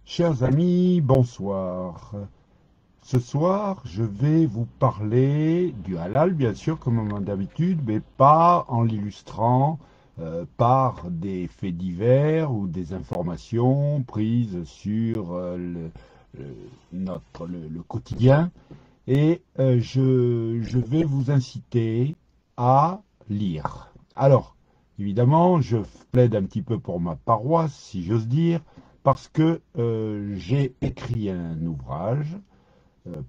Chers amis, bonsoir. Ce soir, je vais vous parler du halal, bien sûr, comme d'habitude, mais pas en l'illustrant par des faits divers ou des informations prises sur le quotidien. Et je vais vous inciter à lire. Alors, évidemment, je plaide un petit peu pour ma paroisse, si j'ose dire, parce que j'ai écrit un ouvrage,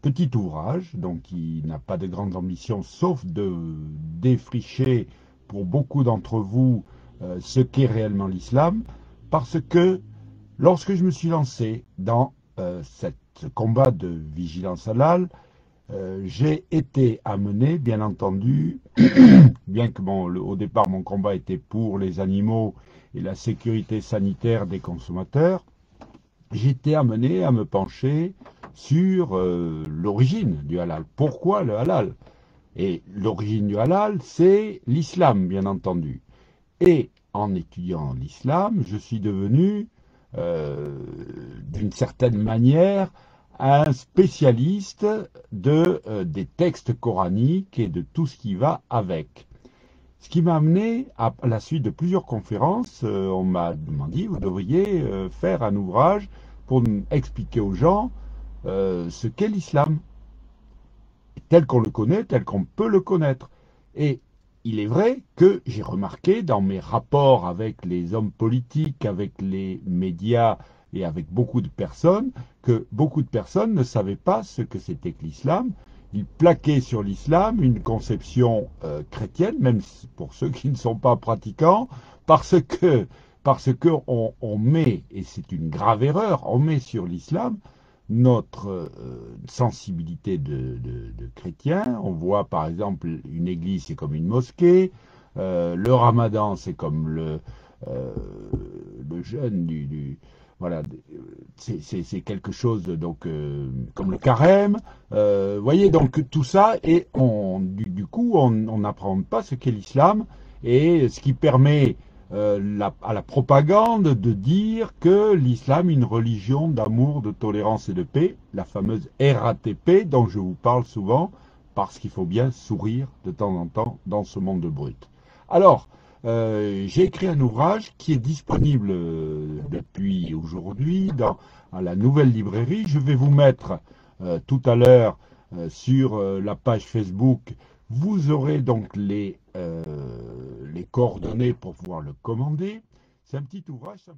petit ouvrage, donc qui n'a pas de grandes ambitions, sauf de défricher pour beaucoup d'entre vous ce qu'est réellement l'islam, parce que lorsque je me suis lancé dans ce combat de vigilance halal, j'ai été amené, bien entendu, bien que au départ mon combat était pour les animaux et la sécurité sanitaire des consommateurs, j'ai été amené à me pencher sur l'origine du halal. Pourquoi le halal? Et l'origine du halal, c'est l'islam, bien entendu. Et en étudiant l'islam, je suis devenu, d'une certaine manière, un spécialiste des textes coraniques et de tout ce qui va avec. Ce qui m'a amené, à la suite de plusieurs conférences, on m'a dit, vous devriez faire un ouvrage pour expliquer aux gens ce qu'est l'islam, tel qu'on le connaît, tel qu'on peut le connaître. Et il est vrai que j'ai remarqué dans mes rapports avec les hommes politiques, avec les médias et avec beaucoup de personnes, que beaucoup de personnes ne savaient pas ce que c'était que l'islam. Ils plaquaient sur l'islam une conception chrétienne, même pour ceux qui ne sont pas pratiquants, parce que on met, et c'est une grave erreur, on met sur l'islam notre sensibilité de chrétien. On voit par exemple une église, c'est comme une mosquée. Le ramadan, c'est comme le jeûne voilà, c'est quelque chose donc comme le carême. Voyez donc tout ça et du coup on n'apprend pas ce qu'est l'islam et ce qui permet à la propagande de dire que l'islam est une religion d'amour, de tolérance et de paix, la fameuse RATP dont je vous parle souvent, parce qu'il faut bien sourire de temps en temps dans ce monde brut. Alors, j'ai écrit un ouvrage qui est disponible depuis aujourd'hui à la Nouvelle Librairie. Je vais vous mettre tout à l'heure sur la page Facebook. Vous aurez donc les coordonnées pour pouvoir le commander. C'est un petit ouvrage simple.